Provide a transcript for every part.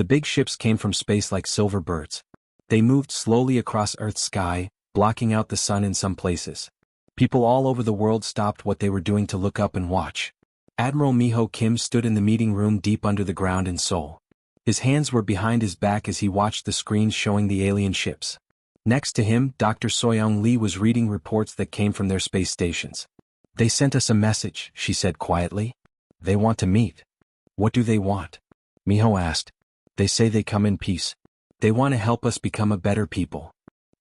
The big ships came from space like silver birds. They moved slowly across Earth's sky, blocking out the sun in some places. People all over the world stopped what they were doing to look up and watch. Admiral Miho Kim stood in the meeting room deep under the ground in Seoul. His hands were behind his back as he watched the screens showing the alien ships. Next to him, Dr. Soyoung Lee was reading reports that came from their space stations. "They sent us a message," she said quietly. "They want to meet." "What do they want?" Miho asked. "They say they come in peace. They want to help us become a better people."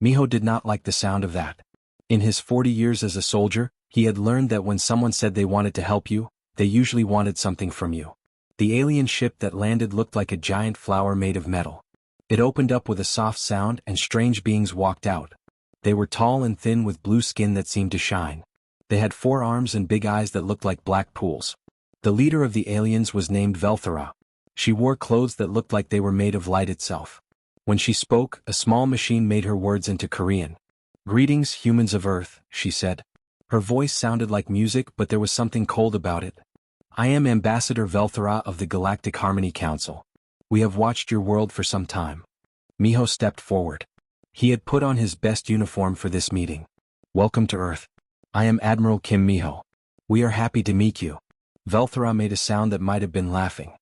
Miho did not like the sound of that. In his 40 years as a soldier, he had learned that when someone said they wanted to help you, they usually wanted something from you. The alien ship that landed looked like a giant flower made of metal. It opened up with a soft sound and strange beings walked out. They were tall and thin with blue skin that seemed to shine. They had 4 arms and big eyes that looked like black pools. The leader of the aliens was named Velthara. She wore clothes that looked like they were made of light itself. When she spoke, a small machine made her words into Korean. "Greetings, humans of Earth," she said. Her voice sounded like music, but there was something cold about it. "I am Ambassador Velthara of the Galactic Harmony Council. We have watched your world for some time." Miho stepped forward. He had put on his best uniform for this meeting. "Welcome to Earth. I am Admiral Kim Miho. We are happy to meet you." Velthara made a sound that might have been laughing.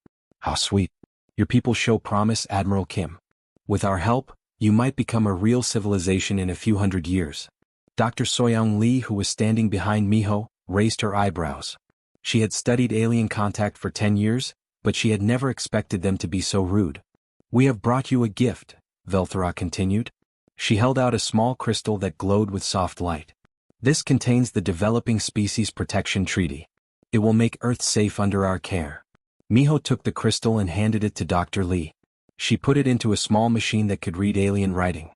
"How sweet. Your people show promise, Admiral Kim. With our help, you might become a real civilization in a few hundred years." Dr. Soyoung Lee, who was standing behind Miho, raised her eyebrows. She had studied alien contact for 10 years, but she had never expected them to be so rude. "We have brought you a gift," Velthara continued. She held out a small crystal that glowed with soft light. "This contains the Developing Species Protection Treaty. It will make Earth safe under our care." Miho took the crystal and handed it to Dr. Lee. She put it into a small machine that could read alien writing.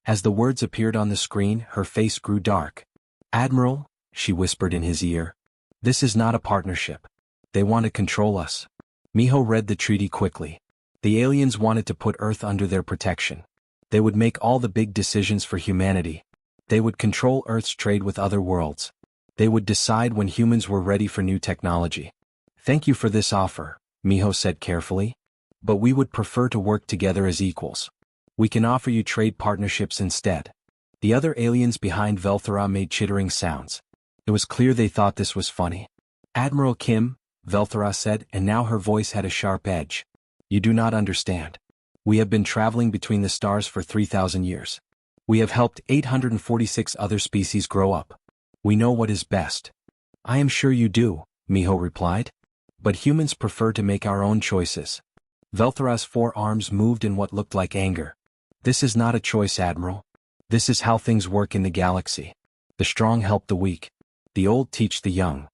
As the words appeared on the screen, her face grew dark. "Admiral," she whispered in his ear, "this is not a partnership. They want to control us." Miho read the treaty quickly. The aliens wanted to put Earth under their protection. They would make all the big decisions for humanity. They would control Earth's trade with other worlds. They would decide when humans were ready for new technology. "Thank you for this offer," Miho said carefully. "But we would prefer to work together as equals. We can offer you trade partnerships instead." The other aliens behind Velthara made chittering sounds. It was clear they thought this was funny. "Admiral Kim," Velthara said, and now her voice had a sharp edge. "You do not understand. We have been traveling between the stars for 3,000 years. We have helped 846 other species grow up. We know what is best." "I am sure you do," Miho replied. "But humans prefer to make our own choices." Velthara's 4 arms moved in what looked like anger. "This is not a choice, Admiral. This is how things work in the galaxy. The strong help the weak. The old teach the young."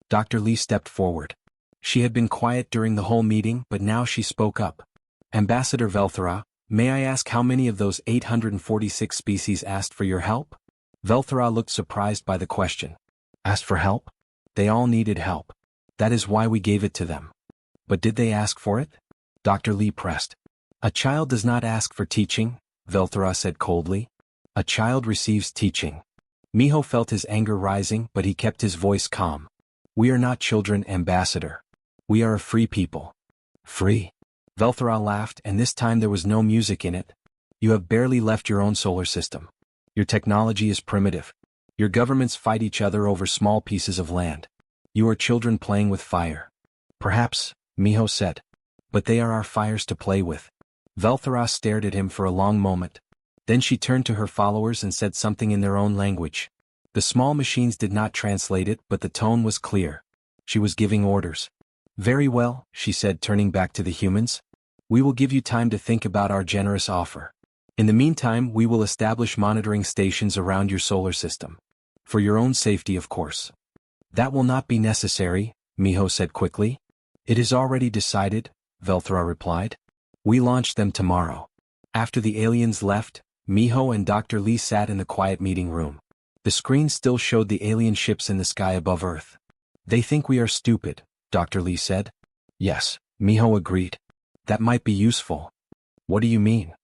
Dr. Lee stepped forward. She had been quiet during the whole meeting, but now she spoke up. "Ambassador Velthara, may I ask how many of those 846 species asked for your help?" Velthara looked surprised by the question. "Asked for help? They all needed help. That is why we gave it to them." "But did they ask for it?" Dr. Lee pressed. "A child does not ask for teaching," Velthara said coldly. "A child receives teaching." Miho felt his anger rising, but he kept his voice calm. "We are not children, Ambassador. We are a free people." "Free?" Velthara laughed, and this time there was no music in it. "You have barely left your own solar system. Your technology is primitive. Your governments fight each other over small pieces of land. You are children playing with fire." "Perhaps," Miho said. "But they are our fires to play with." Velthara stared at him for a long moment. Then she turned to her followers and said something in their own language. The small machines did not translate it, but the tone was clear. She was giving orders. "Very well," she said, turning back to the humans. "We will give you time to think about our generous offer. In the meantime, we will establish monitoring stations around your solar system. For your own safety, of course." "That will not be necessary," Miho said quickly. "It is already decided," Velthara replied. "We launch them tomorrow." After the aliens left, Miho and Dr. Lee sat in the quiet meeting room. The screen still showed the alien ships in the sky above Earth. "They think we are stupid," Dr. Lee said. "Yes," Miho agreed. "That might be useful." "What do you mean?"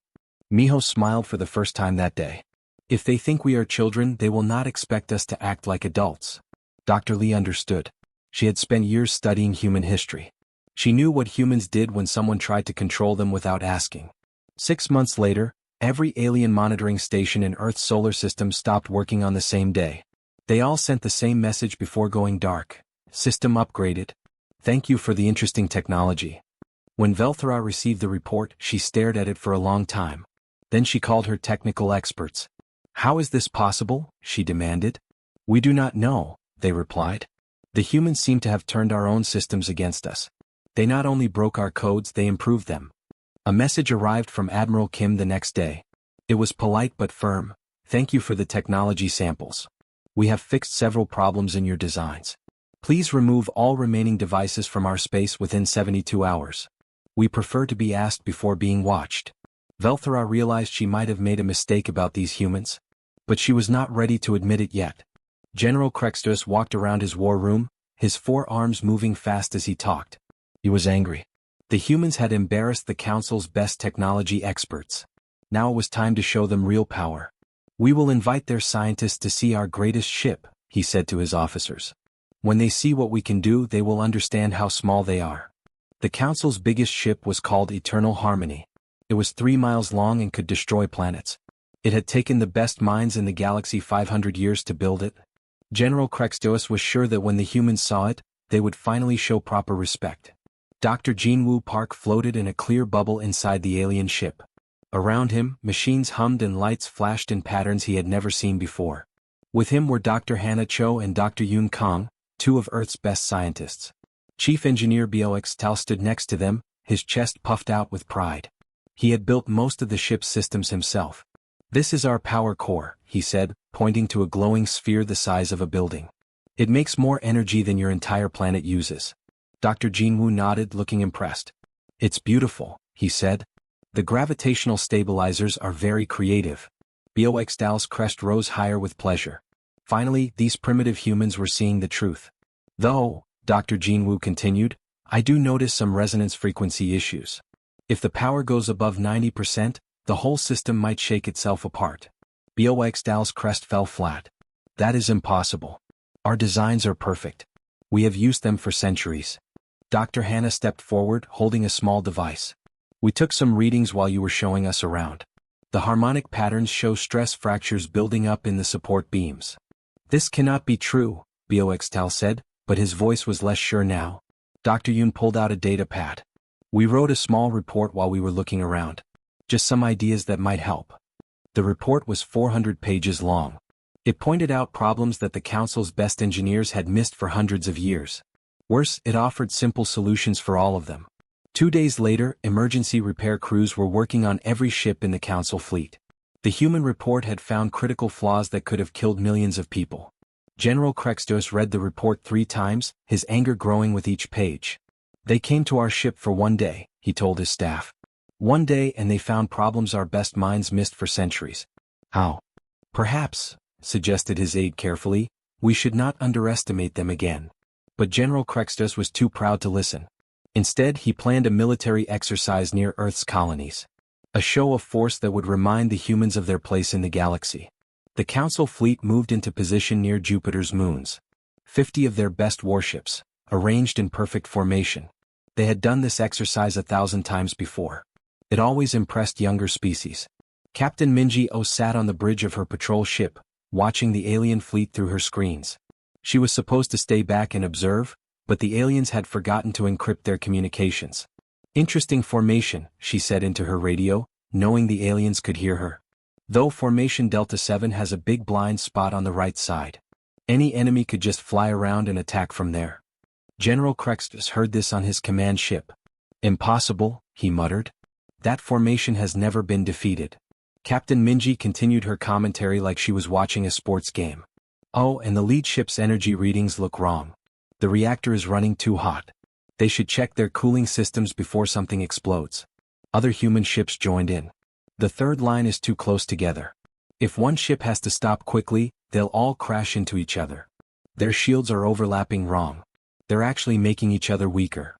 Miho smiled for the first time that day. "If they think we are children, they will not expect us to act like adults." Dr. Lee understood. She had spent years studying human history. She knew what humans did when someone tried to control them without asking. 6 months later, every alien monitoring station in Earth's solar system stopped working on the same day. They all sent the same message before going dark. System upgraded. Thank you for the interesting technology. When Velthara received the report, she stared at it for a long time. Then she called her technical experts. How is this possible? She demanded. We do not know, they replied. The humans seem to have turned our own systems against us. They not only broke our codes, they improved them. A message arrived from Admiral Kim the next day. It was polite but firm. Thank you for the technology samples. We have fixed several problems in your designs. Please remove all remaining devices from our space within 72 hours. We prefer to be asked before being watched. Velthara realized she might have made a mistake about these humans. But she was not ready to admit it yet. General Krextus walked around his war room, his 4 arms moving fast as he talked. He was angry. The humans had embarrassed the Council's best technology experts. Now it was time to show them real power. We will invite their scientists to see our greatest ship, he said to his officers. When they see what we can do, they will understand how small they are. The Council's biggest ship was called Eternal Harmony. It was 3 miles long and could destroy planets. It had taken the best minds in the galaxy 500 years to build it. General Krextus was sure that when the humans saw it, they would finally show proper respect. Dr. Jinwoo Park floated in a clear bubble inside the alien ship. Around him, machines hummed and lights flashed in patterns he had never seen before. With him were Dr. Hannah Cho and Dr. Yoon Kong, 2 of Earth's best scientists. Chief Engineer Box Tal stood next to them, his chest puffed out with pride. He had built most of the ship's systems himself. This is our power core, he said, pointing to a glowing sphere the size of a building. It makes more energy than your entire planet uses. Dr. Jinwoo nodded, looking impressed. It's beautiful, he said. The gravitational stabilizers are very creative. Box Tal's crest rose higher with pleasure. Finally, these primitive humans were seeing the truth. Though, Dr. Jinwoo continued, I do notice some resonance frequency issues. If the power goes above 90%, the whole system might shake itself apart. Box Tal's crest fell flat. That is impossible. Our designs are perfect. We have used them for centuries. Dr. Hannah stepped forward, holding a small device. We took some readings while you were showing us around. The harmonic patterns show stress fractures building up in the support beams. This cannot be true, Box Tal said, but his voice was less sure now. Dr. Yoon pulled out a data pad. We wrote a small report while we were looking around. Just some ideas that might help. The report was 400 pages long. It pointed out problems that the Council's best engineers had missed for hundreds of years. Worse, it offered simple solutions for all of them. 2 days later, emergency repair crews were working on every ship in the Council fleet. The human report had found critical flaws that could have killed millions of people. General Krextos read the report 3 times, his anger growing with each page. They came to our ship for 1 day, he told his staff. 1 day, and they found problems our best minds missed for centuries. How? Perhaps, suggested his aide carefully, we should not underestimate them again. But General Krextos was too proud to listen. Instead, he planned a military exercise near Earth's colonies. A show of force that would remind the humans of their place in the galaxy. The Council fleet moved into position near Jupiter's moons. 50 of their best warships, arranged in perfect formation. They had done this exercise 1,000 times before. It always impressed younger species. Captain Minji-Oh sat on the bridge of her patrol ship, watching the alien fleet through her screens. She was supposed to stay back and observe, but the aliens had forgotten to encrypt their communications. Interesting formation, she said into her radio, knowing the aliens could hear her. Though Formation Delta 7 has a big blind spot on the right side. Any enemy could just fly around and attack from there. General Krextus heard this on his command ship. Impossible, he muttered. That formation has never been defeated. Captain Minji continued her commentary like she was watching a sports game. Oh, and the lead ship's energy readings look wrong. The reactor is running too hot. They should check their cooling systems before something explodes. Other human ships joined in. The third line is too close together. If one ship has to stop quickly, they'll all crash into each other. Their shields are overlapping wrong. They're actually making each other weaker.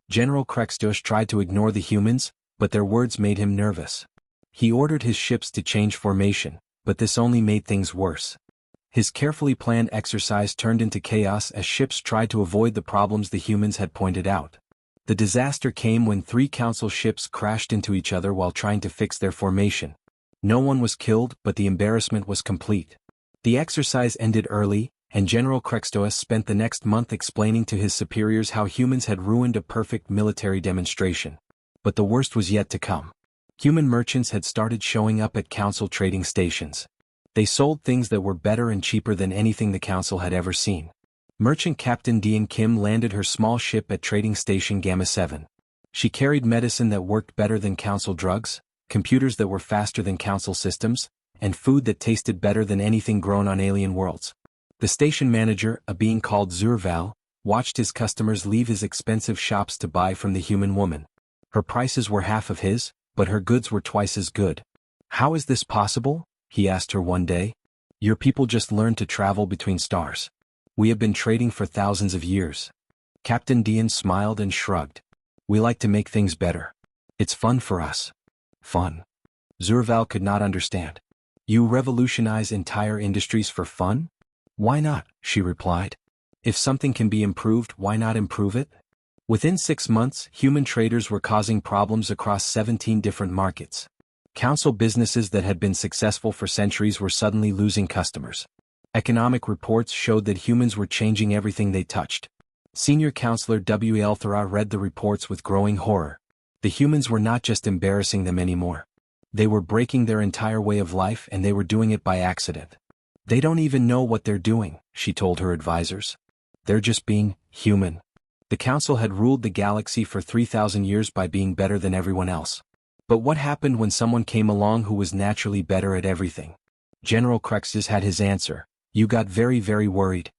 General Krextos tried to ignore the humans, but their words made him nervous. He ordered his ships to change formation, but this only made things worse. His carefully planned exercise turned into chaos as ships tried to avoid the problems the humans had pointed out. The disaster came when 3 council ships crashed into each other while trying to fix their formation. No one was killed, but the embarrassment was complete. The exercise ended early, and General Krextoas spent the next month explaining to his superiors how humans had ruined a perfect military demonstration. But the worst was yet to come. Human merchants had started showing up at council trading stations. They sold things that were better and cheaper than anything the council had ever seen. Merchant Captain Dian Kim landed her small ship at Trading Station Gamma 7. She carried medicine that worked better than council drugs, computers that were faster than council systems, and food that tasted better than anything grown on alien worlds. The station manager, a being called Zurval, watched his customers leave his expensive shops to buy from the human woman. Her prices were half of his, but her goods were twice as good. "How is this possible?" he asked her one day. "Your people just learned to travel between stars. We have been trading for thousands of years." Captain Dian smiled and shrugged. "We like to make things better. It's fun for us." "Fun?" Zurval could not understand. "You revolutionize entire industries for fun?" "Why not?" she replied. "If something can be improved, why not improve it?" Within 6 months, human traders were causing problems across 17 different markets. Council businesses that had been successful for centuries were suddenly losing customers. Economic reports showed that humans were changing everything they touched. Senior Counselor W. Elthara read the reports with growing horror. The humans were not just embarrassing them anymore. They were breaking their entire way of life, and they were doing it by accident. "They don't even know what they're doing," she told her advisors. "They're just being human." The council had ruled the galaxy for 3,000 years by being better than everyone else. But what happened when someone came along who was naturally better at everything? General Krextis had his answer. "You got very, very worried."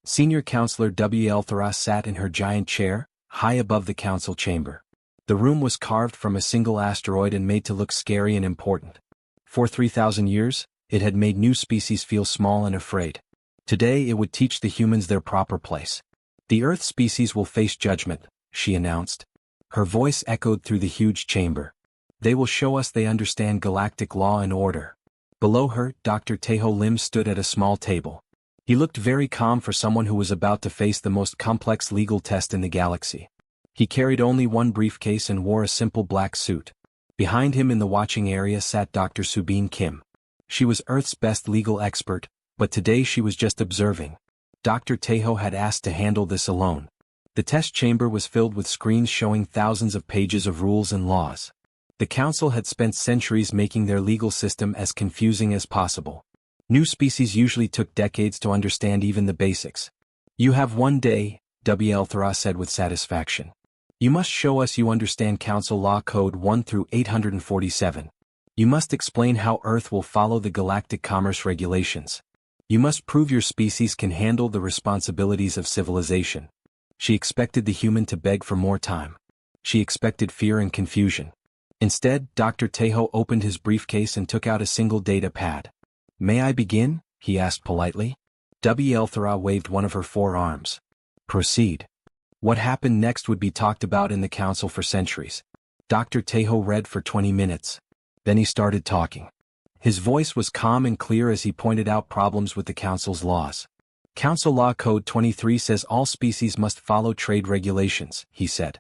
Senior Counselor W. Elthara sat in her giant chair, high above the council chamber. The room was carved from a single asteroid and made to look scary and important. For 3,000 years, it had made new species feel small and afraid. Today it would teach the humans their proper place. "The Earth species will face judgment," she announced. Her voice echoed through the huge chamber. "They will show us they understand galactic law and order." Below her, Dr. Teho Lim stood at a small table. He looked very calm for someone who was about to face the most complex legal test in the galaxy. He carried only one briefcase and wore a simple black suit. Behind him in the watching area sat Dr. Subin Kim. She was Earth's best legal expert, but today she was just observing. Dr. Teho had asked to handle this alone. The test chamber was filled with screens showing thousands of pages of rules and laws. The council had spent centuries making their legal system as confusing as possible. New species usually took decades to understand even the basics. "You have 1 day," W. Elthara said with satisfaction. "You must show us you understand Council Law Code 1 through 847. You must explain how Earth will follow the galactic commerce regulations. You must prove your species can handle the responsibilities of civilization." She expected the human to beg for more time. She expected fear and confusion. Instead, Dr. Teho opened his briefcase and took out a single data pad. "May I begin?" he asked politely. W. Elthara waved one of her 4 arms. "Proceed." What happened next would be talked about in the council for centuries. Dr. Teho read for 20 minutes. Then he started talking. His voice was calm and clear as he pointed out problems with the council's laws. "Council Law Code 23 says all species must follow trade regulations," he said.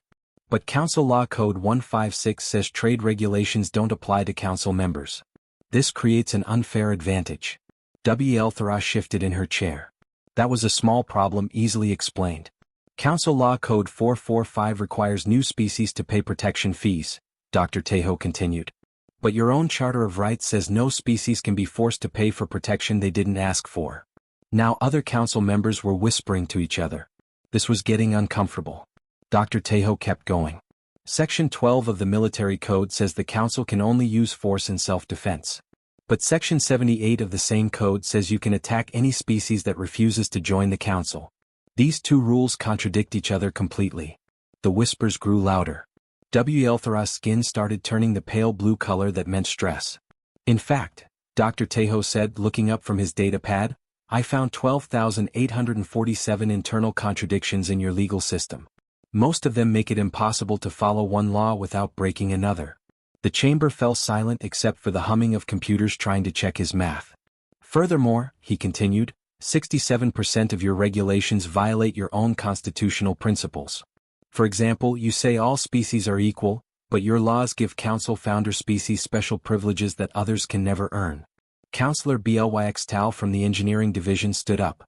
"But Council Law Code 156 says trade regulations don't apply to council members. This creates an unfair advantage." W. Elthara shifted in her chair. "That was a small problem easily explained. Council Law Code 445 requires new species to pay protection fees," Dr. Teho continued. "But your own Charter of Rights says no species can be forced to pay for protection they didn't ask for." Now other council members were whispering to each other. This was getting uncomfortable. Dr. Teho kept going. "Section 12 of the Military Code says the council can only use force in self-defense. But Section 78 of the same code says you can attack any species that refuses to join the council. These 2 rules contradict each other completely." The whispers grew louder. W. Elthara's skin started turning the pale blue color that meant stress. "In fact," Dr. Teho said, looking up from his data pad, "I found 12,847 internal contradictions in your legal system. Most of them make it impossible to follow one law without breaking another." The chamber fell silent except for the humming of computers trying to check his math. "Furthermore," he continued, 67% of your regulations violate your own constitutional principles. For example, you say all species are equal, but your laws give council founder species special privileges that others can never earn. Counselor Blyx Tao from the engineering division stood up.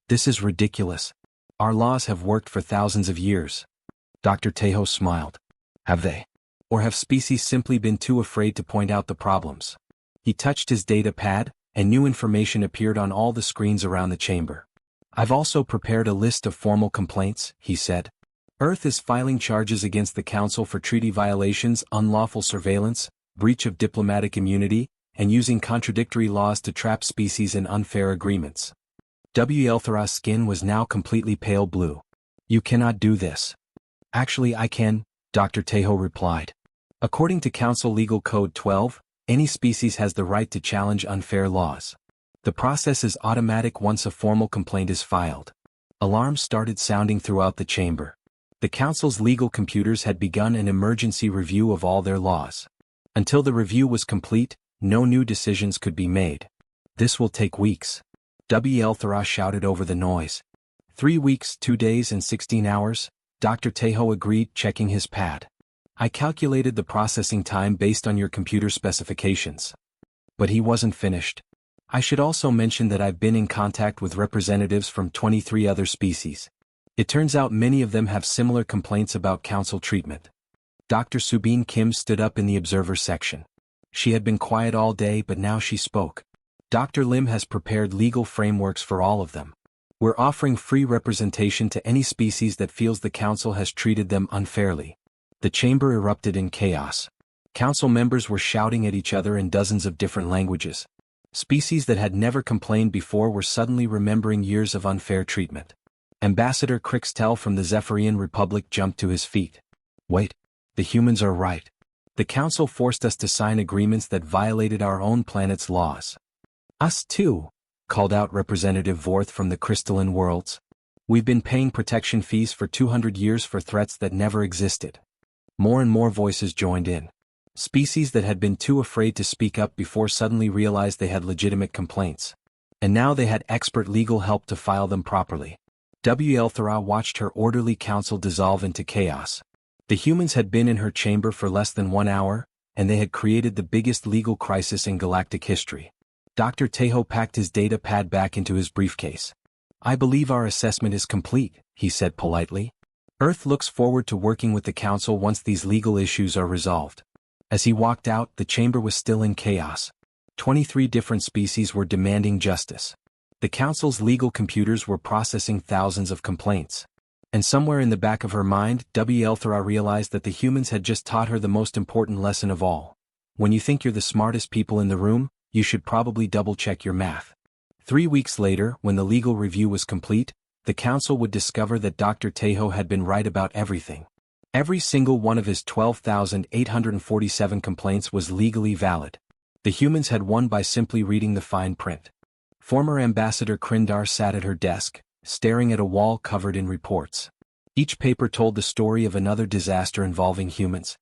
This is ridiculous. Our laws have worked for thousands of years. Dr. Tejo smiled. Have they? Or have species simply been too afraid to point out the problems? He touched his data pad, and new information appeared on all the screens around the chamber. I've also prepared a list of formal complaints, he said. Earth is filing charges against the Council for treaty violations, unlawful surveillance, breach of diplomatic immunity, and using contradictory laws to trap species in unfair agreements. Wlthra's skin was now completely pale blue. You cannot do this. Actually I can, Dr. Tejo replied. According to Council Legal Code 12, any species has the right to challenge unfair laws. The process is automatic once a formal complaint is filed. Alarms started sounding throughout the chamber. The Council's legal computers had begun an emergency review of all their laws. Until the review was complete, no new decisions could be made. This will take weeks. Wlthra shouted over the noise. 3 weeks, 2 days and 16 hours, Dr. Tejo agreed, checking his pad. I calculated the processing time based on your computer specifications. But he wasn't finished. I should also mention that I've been in contact with representatives from 23 other species. It turns out many of them have similar complaints about council treatment. Dr. Subin Kim stood up in the observer section. She had been quiet all day, but now she spoke. Dr. Lim has prepared legal frameworks for all of them. We're offering free representation to any species that feels the council has treated them unfairly. The chamber erupted in chaos. Council members were shouting at each other in dozens of different languages. Species that had never complained before were suddenly remembering years of unfair treatment. Ambassador Crixtel from the Zephyrian Republic jumped to his feet. Wait, the humans are right. The council forced us to sign agreements that violated our own planet's laws. Us too, called out Representative Vorth from the Crystalline Worlds. We've been paying protection fees for 200 years for threats that never existed. More and more voices joined in. Species that had been too afraid to speak up before suddenly realized they had legitimate complaints. And now they had expert legal help to file them properly. Wlthra watched her orderly council dissolve into chaos. The humans had been in her chamber for less than 1 hour, and they had created the biggest legal crisis in galactic history. Dr. Tejo packed his data pad back into his briefcase. I believe our assessment is complete, he said politely. Earth looks forward to working with the council once these legal issues are resolved. As he walked out, the chamber was still in chaos. 23 different species were demanding justice. The council's legal computers were processing thousands of complaints. And somewhere in the back of her mind, Wlthra realized that the humans had just taught her the most important lesson of all. When you think you're the smartest people in the room, you should probably double-check your math. 3 weeks later, when the legal review was complete, the council would discover that Dr. Tejo had been right about everything. Every single one of his 12,847 complaints was legally valid. The humans had won by simply reading the fine print. Former Ambassador Krindar sat at her desk, staring at a wall covered in reports. Each paper told the story of another disaster involving humans.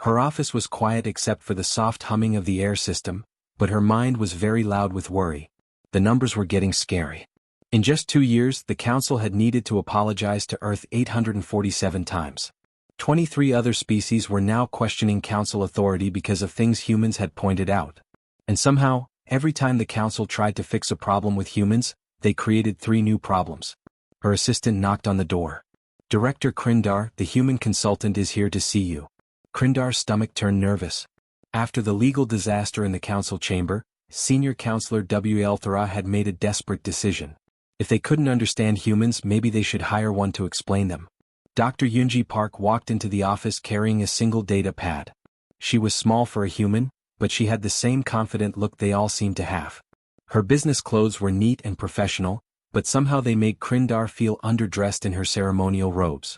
Her office was quiet except for the soft humming of the air system, but her mind was very loud with worry. The numbers were getting scary. In just 2 years, the council had needed to apologize to Earth 847 times. 23 other species were now questioning council authority because of things humans had pointed out. And somehow, every time the council tried to fix a problem with humans, they created 3 new problems. Her assistant knocked on the door. Director Krindar, the human consultant, is here to see you. Krindar's stomach turned nervous. After the legal disaster in the council chamber, Senior Counselor Wlthra had made a desperate decision. If they couldn't understand humans, maybe they should hire one to explain them. Dr. Yunji Park walked into the office carrying a single data pad. She was small for a human, but she had the same confident look they all seemed to have. Her business clothes were neat and professional, but somehow they made Krindar feel underdressed in her ceremonial robes.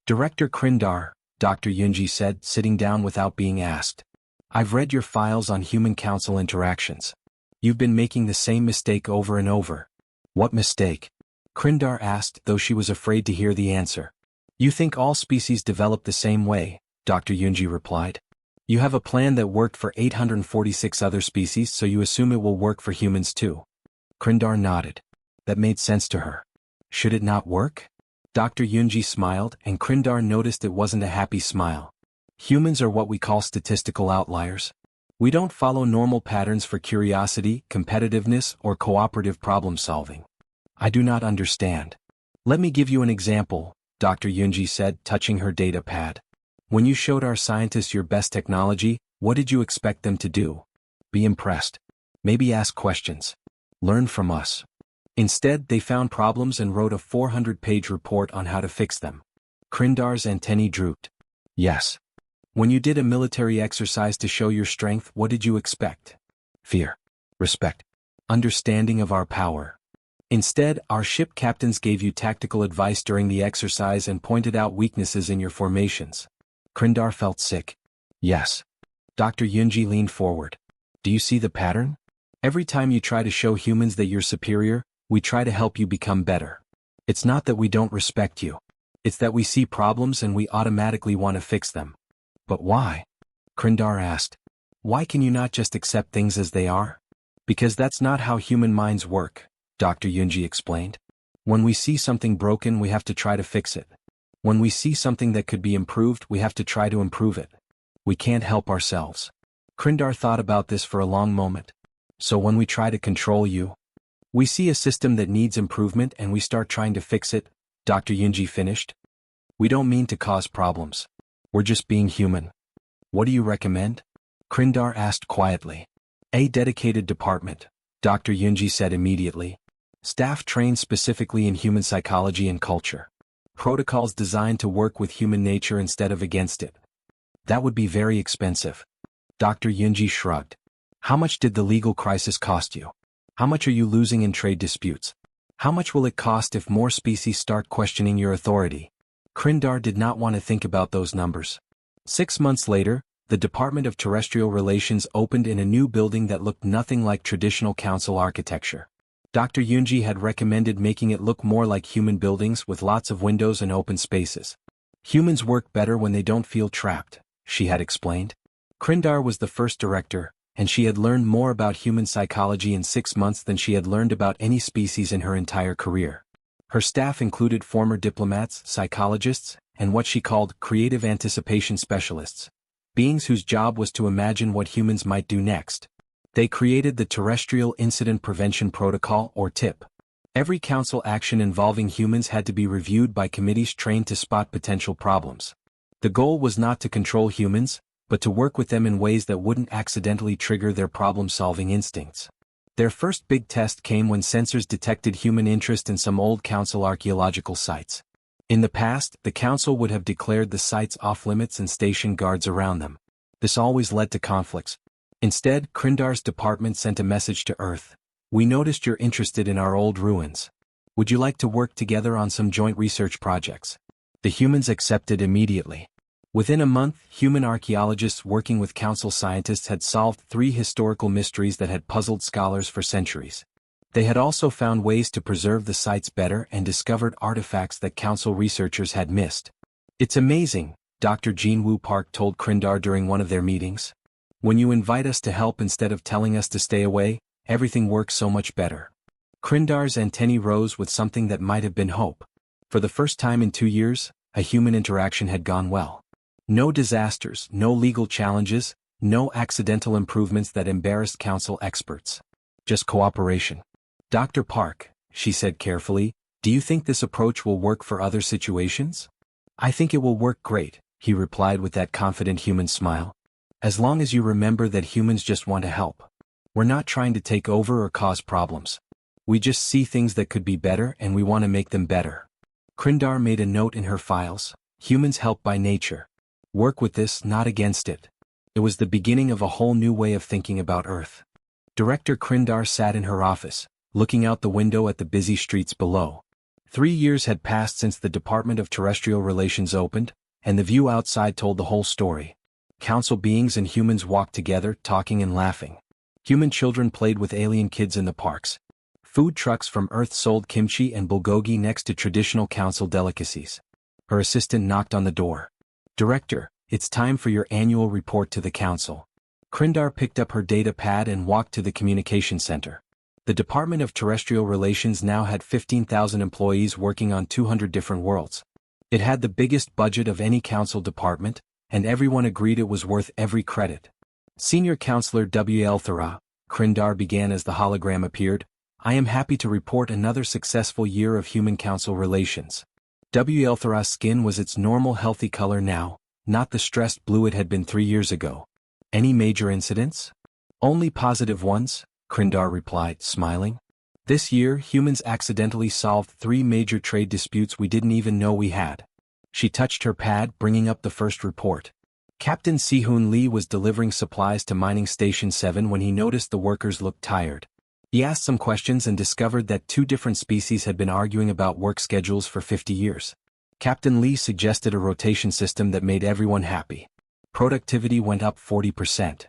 Director Krindar, Dr. Yunji said, sitting down without being asked. I've read your files on human council interactions. You've been making the same mistake over and over. What mistake? Krindar asked, though she was afraid to hear the answer. You think all species develop the same way, Dr. Yunji replied. You have a plan that worked for 846 other species, so you assume it will work for humans too. Krindar nodded. That made sense to her. Should it not work? Dr. Yunji smiled, and Krindar noticed it wasn't a happy smile. Humans are what we call statistical outliers. We don't follow normal patterns for curiosity, competitiveness, or cooperative problem solving. I do not understand. Let me give you an example, Dr. Yunji said, touching her data pad. When you showed our scientists your best technology, what did you expect them to do? Be impressed. Maybe ask questions. Learn from us. Instead, they found problems and wrote a 400-page report on how to fix them. Krindar's antennae drooped. Yes. When you did a military exercise to show your strength, what did you expect? Fear. Respect. Understanding of our power. Instead, our ship captains gave you tactical advice during the exercise and pointed out weaknesses in your formations. Krindar felt sick. Yes. Dr. Yunji leaned forward. Do you see the pattern? Every time you try to show humans that you're superior, we try to help you become better. It's not that we don't respect you. It's that we see problems and we automatically want to fix them. But why? Krindar asked. Why can you not just accept things as they are? Because that's not how human minds work, Dr. Yunji explained. When we see something broken, we have to try to fix it. When we see something that could be improved, we have to try to improve it. We can't help ourselves. Krindar thought about this for a long moment. So when we try to control you, we see a system that needs improvement and we start trying to fix it, Dr. Yunji finished. We don't mean to cause problems. We're just being human. What do you recommend? Krindar asked quietly. A dedicated department, Dr. Yunji said immediately. Staff trained specifically in human psychology and culture. Protocols designed to work with human nature instead of against it. That would be very expensive. Dr. Yunji shrugged. How much did the legal crisis cost you? How much are you losing in trade disputes? How much will it cost if more species start questioning your authority? Krindar did not want to think about those numbers. 6 months later, the Department of Terrestrial Relations opened in a new building that looked nothing like traditional council architecture. Dr. Yunji had recommended making it look more like human buildings with lots of windows and open spaces. Humans work better when they don't feel trapped, she had explained. Krindar was the first director, and she had learned more about human psychology in 6 months than she had learned about any species in her entire career. Her staff included former diplomats, psychologists, and what she called creative anticipation specialists, beings whose job was to imagine what humans might do next. They created the Terrestrial Incident Prevention Protocol, or TIP. Every council action involving humans had to be reviewed by committees trained to spot potential problems. The goal was not to control humans, but to work with them in ways that wouldn't accidentally trigger their problem-solving instincts. Their first big test came when sensors detected human interest in some old council archaeological sites. In the past, the council would have declared the sites off-limits and stationed guards around them. This always led to conflicts. Instead, Krindar's department sent a message to Earth. We noticed you're interested in our old ruins. Would you like to work together on some joint research projects? The humans accepted immediately. Within a month, human archaeologists working with council scientists had solved 3 historical mysteries that had puzzled scholars for centuries. They had also found ways to preserve the sites better and discovered artifacts that council researchers had missed. It's amazing, Dr. Jean-Woo Park told Krindar during one of their meetings. When you invite us to help instead of telling us to stay away, everything works so much better. Krindar's antennae rose with something that might have been hope. For the first time in 2 years, a human interaction had gone well. No disasters, no legal challenges, no accidental improvements that embarrassed council experts. Just cooperation. Dr. Park, she said carefully, do you think this approach will work for other situations? I think it will work great, he replied with that confident human smile. As long as you remember that humans just want to help. We're not trying to take over or cause problems. We just see things that could be better and we want to make them better. Krindar made a note in her files. Humans help by nature. Work with this, not against it. It was the beginning of a whole new way of thinking about Earth. Director Krindar sat in her office, looking out the window at the busy streets below. 3 years had passed since the Department of Terrestrial Relations opened, and the view outside told the whole story. Council beings and humans walked together, talking and laughing. Human children played with alien kids in the parks. Food trucks from Earth sold kimchi and bulgogi next to traditional council delicacies. Her assistant knocked on the door. Director, it's time for your annual report to the council. Krindar picked up her data pad and walked to the communication center. The Department of Terrestrial Relations now had 15,000 employees working on 200 different worlds. It had the biggest budget of any council department, and everyone agreed it was worth every credit. Senior Counselor W.L. Thera, Krindar began as the hologram appeared, I am happy to report another successful year of human council relations. W.L. Thera's skin was its normal healthy color now, not the stressed blue it had been 3 years ago. Any major incidents? Only positive ones, Krindar replied, smiling. This year humans accidentally solved 3 major trade disputes we didn't even know we had. She touched her pad, bringing up the first report. Captain Si-Hoon Lee was delivering supplies to Mining Station 7 when he noticed the workers looked tired. He asked some questions and discovered that 2 different species had been arguing about work schedules for 50 years. Captain Lee suggested a rotation system that made everyone happy. Productivity went up 40%.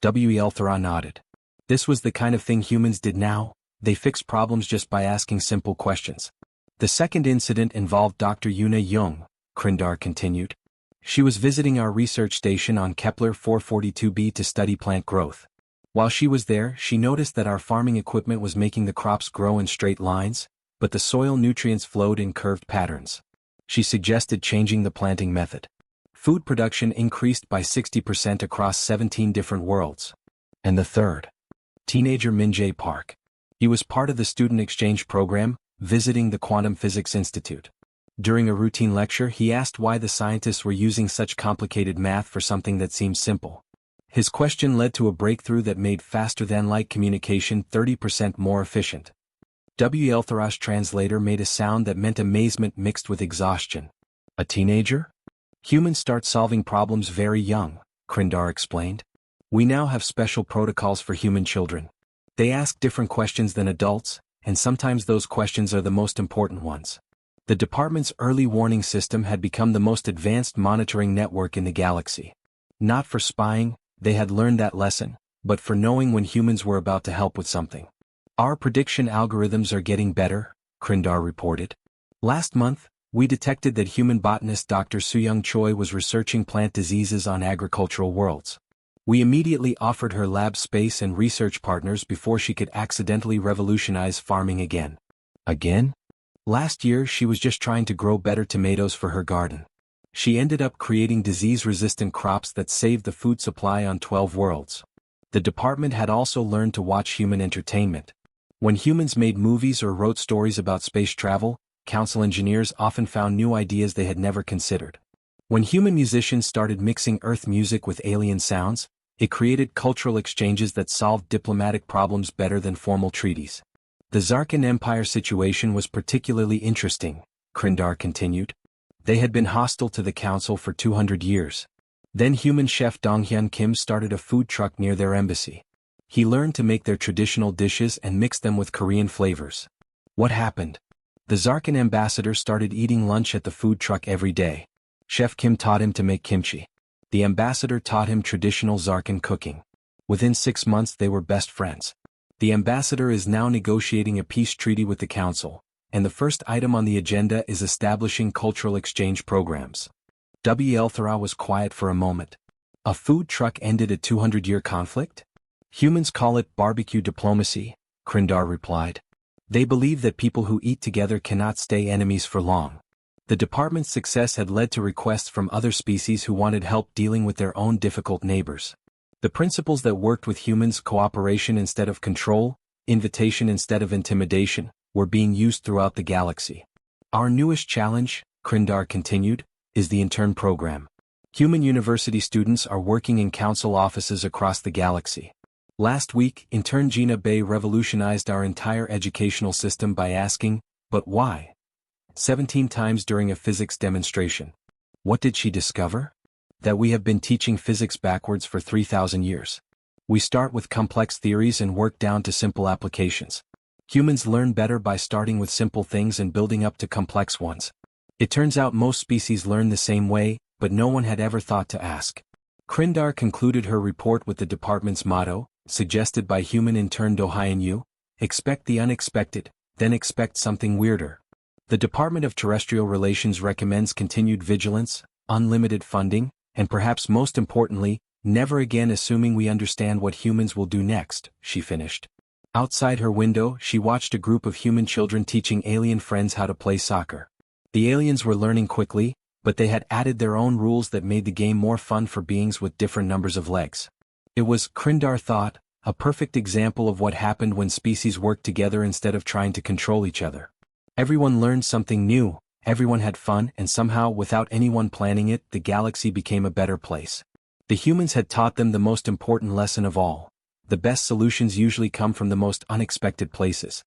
W.L. Thera nodded. This was the kind of thing humans did now, they fixed problems just by asking simple questions. The second incident involved Dr. Yuna Jung, Krindar continued. She was visiting our research station on Kepler 442b to study plant growth. While she was there, she noticed that our farming equipment was making the crops grow in straight lines, but the soil nutrients flowed in curved patterns. She suggested changing the planting method. Food production increased by 60% across 17 different worlds. And the third. Teenager Min Jae Park. He was part of the student exchange program, visiting the Quantum Physics Institute. During a routine lecture, he asked why the scientists were using such complicated math for something that seemed simple. His question led to a breakthrough that made faster-than-light communication 30% more efficient. W.L. Thera's translator made a sound that meant amazement mixed with exhaustion. A teenager? Humans start solving problems very young, Krindar explained. We now have special protocols for human children. They ask different questions than adults, and sometimes those questions are the most important ones. The department's early warning system had become the most advanced monitoring network in the galaxy. Not for spying, they had learned that lesson, but for knowing when humans were about to help with something. Our prediction algorithms are getting better, Krindar reported. Last month, we detected that human botanist Dr. Soo-Young Choi was researching plant diseases on agricultural worlds. We immediately offered her lab space and research partners before she could accidentally revolutionize farming again. Again? Last year she was just trying to grow better tomatoes for her garden. She ended up creating disease-resistant crops that saved the food supply on 12 worlds. The department had also learned to watch human entertainment. When humans made movies or wrote stories about space travel, council engineers often found new ideas they had never considered. When human musicians started mixing Earth music with alien sounds, it created cultural exchanges that solved diplomatic problems better than formal treaties. The Zarkan Empire situation was particularly interesting, Krindar continued. They had been hostile to the council for 200 years. Then human chef Donghyun Kim started a food truck near their embassy. He learned to make their traditional dishes and mix them with Korean flavors. What happened? The Zarkan ambassador started eating lunch at the food truck every day. Chef Kim taught him to make kimchi. The ambassador taught him traditional Zarkan cooking. Within 6 months they were best friends. The ambassador is now negotiating a peace treaty with the council, and the first item on the agenda is establishing cultural exchange programs. W.L. Thera was quiet for a moment. A food truck ended a 200-year conflict? Humans call it barbecue diplomacy, Krindar replied. They believe that people who eat together cannot stay enemies for long. The department's success had led to requests from other species who wanted help dealing with their own difficult neighbors. The principles that worked with humans, cooperation instead of control, invitation instead of intimidation, were being used throughout the galaxy. Our newest challenge, Krindar continued, is the intern program. Human university students are working in council offices across the galaxy. Last week, intern Gina Bay revolutionized our entire educational system by asking, "But why?" 17 times during a physics demonstration. What did she discover? That we have been teaching physics backwards for 3,000 years. We start with complex theories and work down to simple applications. Humans learn better by starting with simple things and building up to complex ones. It turns out most species learn the same way, but no one had ever thought to ask. Krindar concluded her report with the department's motto, suggested by human intern Do Hyun Yu, expect the unexpected, then expect something weirder. The Department of Terrestrial Relations recommends continued vigilance, unlimited funding, and perhaps most importantly, never again assuming we understand what humans will do next, she finished. Outside her window, she watched a group of human children teaching alien friends how to play soccer. The aliens were learning quickly, but they had added their own rules that made the game more fun for beings with different numbers of legs. It was, Krindar thought, a perfect example of what happened when species worked together instead of trying to control each other. Everyone learned something new, everyone had fun, and somehow, without anyone planning it, the galaxy became a better place. The humans had taught them the most important lesson of all. The best solutions usually come from the most unexpected places.